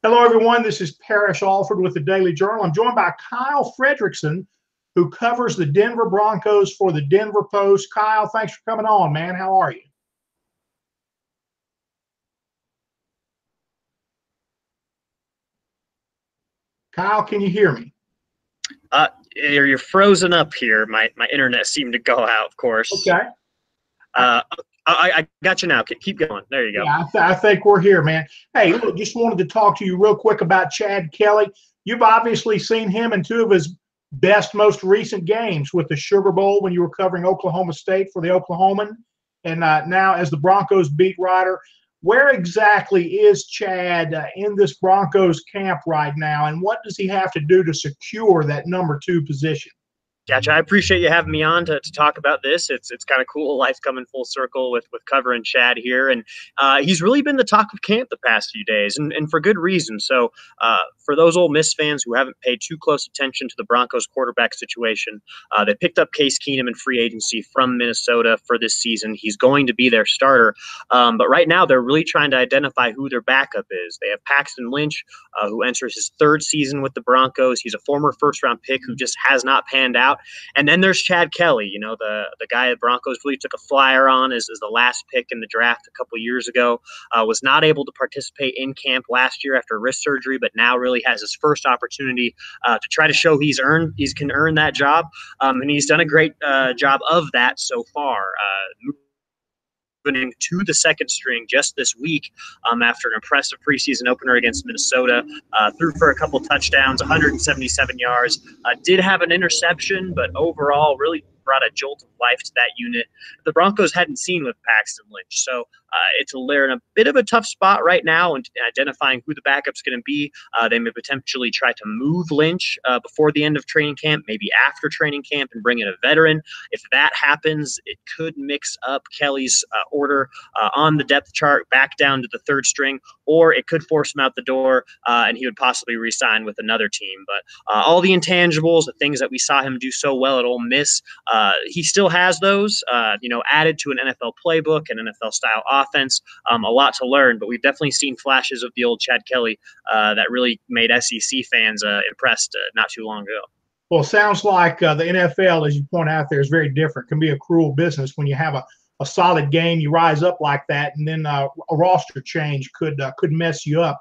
Hello, everyone. This is Parrish Alford with the Daily Journal. I'm joined by Kyle Fredrickson, who covers the Denver Broncos for the Denver Post. Kyle, thanks for coming on, man. How are you? Kyle, can you hear me? You're frozen up here. My internet seemed to go out, of course. Okay. Uh, I got you now. Keep going. There you go. Yeah, I think we're here, man. Hey, look, just wanted to talk to you real quick about Chad Kelly. You've obviously seen him in two of his best, most recent games with the Sugar Bowl when you were covering Oklahoma State for the Oklahoman, and now as the Broncos beat writer. Where exactly is Chad in this Broncos camp right now, and what does he have to do to secure that number 2 position? Gotcha. I appreciate you having me on to talk about this. It's kind of cool. Life's coming full circle with covering Chad here, and he's really been the talk of camp the past few days, and for good reason. So for those Ole Miss fans who haven't paid too close attention to the Broncos quarterback situation, they picked up Case Keenum in free agency from Minnesota for this season. He's going to be their starter, but right now they're really trying to identify who their backup is. They have Paxton Lynch, who enters his 3rd season with the Broncos. He's a former first-round pick who just has not panned out. And then there's Chad Kelly, the guy the Broncos really took a flyer on as the last pick in the draft a couple years ago. Was not able to participate in camp last year after wrist surgery, but now really has his first opportunity to try to show he can earn that job. And he's done a great job of that so far. Moving to the 2nd string just this week after an impressive preseason opener against Minnesota. Threw for a couple touchdowns, 177 yards. Did have an interception, but overall really brought a jolt of life to that unit the Broncos hadn't seen with Paxton Lynch. So they're in a bit of a tough spot right now and identifying who the backup's going to be. They may potentially try to move Lynch before the end of training camp, maybe after training camp, and bring in a veteran. If that happens, it could mix up Kelly's order on the depth chart back down to the 3rd string, or it could force him out the door and he would possibly re-sign with another team. But all the intangibles, the things that we saw him do so well at Ole Miss, he still has those, added to an NFL playbook and NFL-style offense. A lot to learn, but we've definitely seen flashes of the old Chad Kelly that really made SEC fans impressed not too long ago. Well, it sounds like the NFL, as you point out there, is very different. It can be a cruel business when you have a solid game, you rise up like that, and then a roster change could mess you up.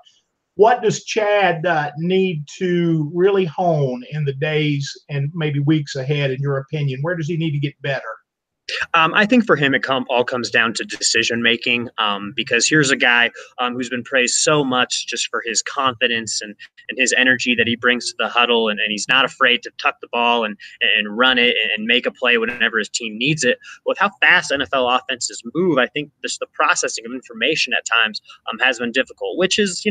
What does Chad need to really hone in the days and maybe weeks ahead, in your opinion? Where does he need to get better? I think for him, it all comes down to decision making, because here's a guy who's been praised so much just for his confidence and his energy that he brings to the huddle, and he's not afraid to tuck the ball and run it and make a play whenever his team needs it. With how fast NFL offenses move, I think the processing of information at times has been difficult, which is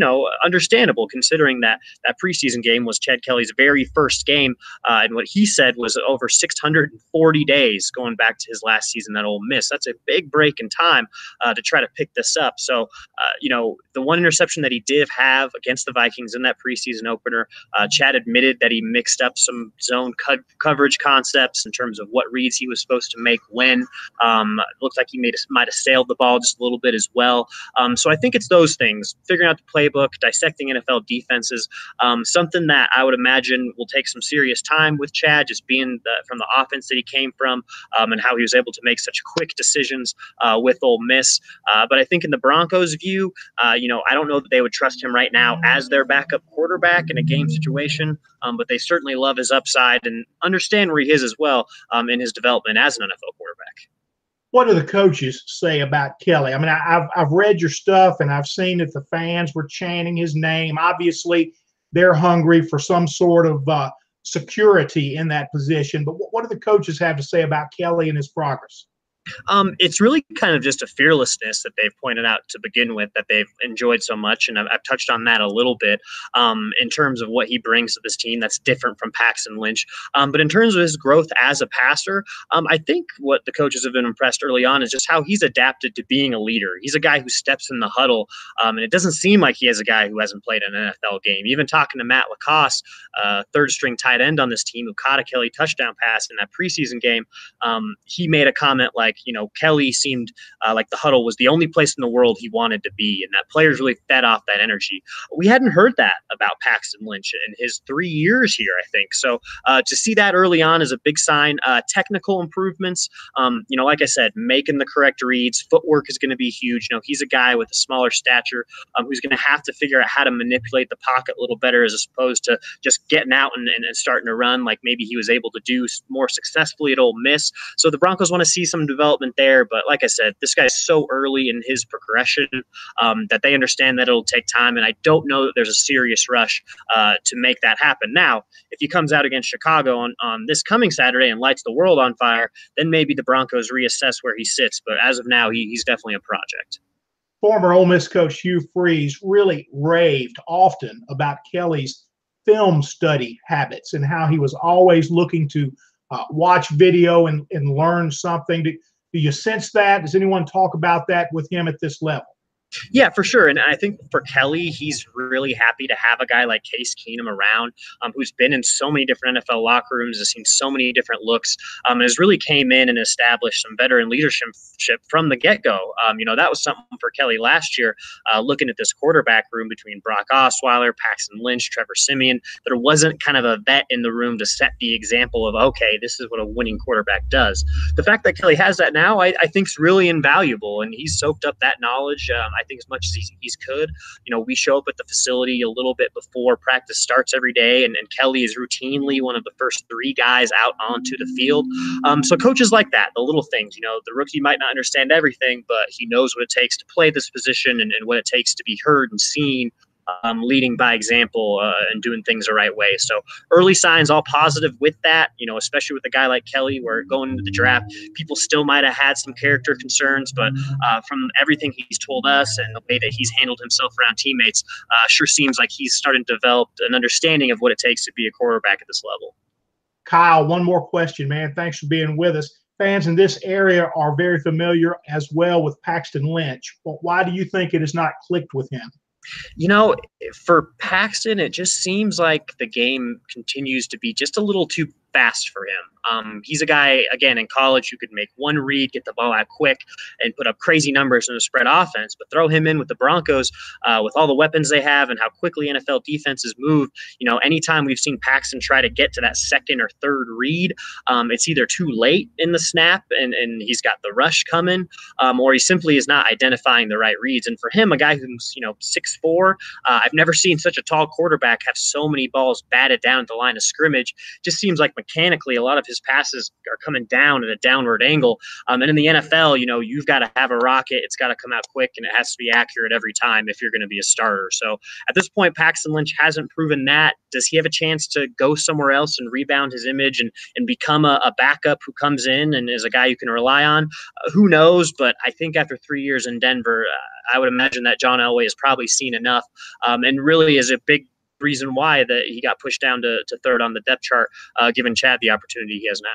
understandable considering that preseason game was Chad Kelly's very first game, and what he said was over 640 days going back to his last season at Ole Miss. That's a big break in time to try to pick this up. So, the one interception that he did have against the Vikings in that preseason opener, Chad admitted that he mixed up some zone coverage concepts in terms of what reads he was supposed to make when. It looked like he might have sailed the ball just a little bit as well. So I think it's those things, figuring out the playbook, dissecting NFL defenses, something that I would imagine will take some serious time with Chad, just being from the offense that he came from, and how he was able to make such quick decisions with Ole Miss. But I think in the Broncos' view, I don't know that they would trust him right now as their backup quarterback in a game situation, but they certainly love his upside and understand where he is as well in his development as an NFL quarterback. What do the coaches say about Kelly? I mean, I've read your stuff and I've seen that the fans were chanting his name. Obviously, they're hungry for some sort of security in that position. But what do the coaches have to say about Kelly and his progress? It's really kind of just a fearlessness that they've pointed out to begin with that they've enjoyed so much, and I've touched on that a little bit in terms of what he brings to this team that's different from Paxton Lynch. But in terms of his growth as a passer, I think what the coaches have been impressed early on is just how he's adapted to being a leader. He's a guy who steps in the huddle, and it doesn't seem like he is a guy who hasn't played an NFL game. Even talking to Matt Lacoste, third-string tight end on this team who caught a Kelly touchdown pass in that preseason game, he made a comment like, Kelly seemed like the huddle was the only place in the world he wanted to be, and that players really fed off that energy. We hadn't heard that about Paxton Lynch in his 3 years here, I think. So to see that early on is a big sign. Technical improvements, like I said, making the correct reads, footwork is going to be huge. He's a guy with a smaller stature who's going to have to figure out how to manipulate the pocket a little better as opposed to just getting out and starting to run like maybe he was able to do more successfully at Ole Miss. So the Broncos want to see some development there. But like I said, this guy's so early in his progression that they understand that it'll take time. And I don't know that there's a serious rush to make that happen. Now, if he comes out against Chicago on this coming Saturday and lights the world on fire, then maybe the Broncos reassess where he sits. But as of now, he's definitely a project. Former Ole Miss coach Hugh Freeze really raved often about Kelly's film study habits and how he was always looking to watch video and learn something. Do you sense that? Does anyone talk about that with him at this level? Yeah, for sure. And I think for Kelly, he's really happy to have a guy like Case Keenum around, who's been in so many different NFL locker rooms, has seen so many different looks, and has really came in and established some veteran leadership from the get-go. That was something for Kelly last year, looking at this quarterback room between Brock Osweiler, Paxton Lynch, Trevor Siemian. There wasn't kind of a vet in the room to set the example of, okay, this is what a winning quarterback does. The fact that Kelly has that now, I think is really invaluable, and he's soaked up that knowledge. I think as much as he could. We show up at the facility a little bit before practice starts every day, and Kelly is routinely one of the first 3 guys out onto the field. So coaches like that, the little things. The rookie might not understand everything, but he knows what it takes to play this position and what it takes to be heard and seen. Leading by example and doing things the right way. So early signs, all positive with that, especially with a guy like Kelly, where going into the draft, people still might have had some character concerns, but from everything he's told us and the way that he's handled himself around teammates, sure seems like he's starting to develop an understanding of what it takes to be a quarterback at this level. Kyle, one more question, man. Thanks for being with us. Fans in this area are very familiar as well with Paxton Lynch. But why do you think it has not clicked with him? For Paxton, it just seems like the game continues to be just a little too fast for him. He's a guy, again, in college who could make one read, get the ball out quick, and put up crazy numbers in a spread offense. But throw him in with the Broncos, with all the weapons they have and how quickly NFL defenses move. Anytime we've seen Paxton try to get to that second or third read, it's either too late in the snap and he's got the rush coming, or he simply is not identifying the right reads. And for him, a guy who's 6'4", I've never seen such a tall quarterback have so many balls batted down at the line of scrimmage. Just seems like mechanically a lot of his passes are coming down at a downward angle. And in the NFL, you've got to have a rocket. It's got to come out quick, and it has to be accurate every time if you're going to be a starter. So at this point, Paxton Lynch hasn't proven that. Does he have a chance to go somewhere else and rebound his image and become a backup who comes in and is a guy you can rely on? Who knows? But I think after 3 years in Denver, I would imagine that John Elway has probably seen enough, and really is a big reason why that he got pushed down to third on the depth chart, given Chad the opportunity he has now.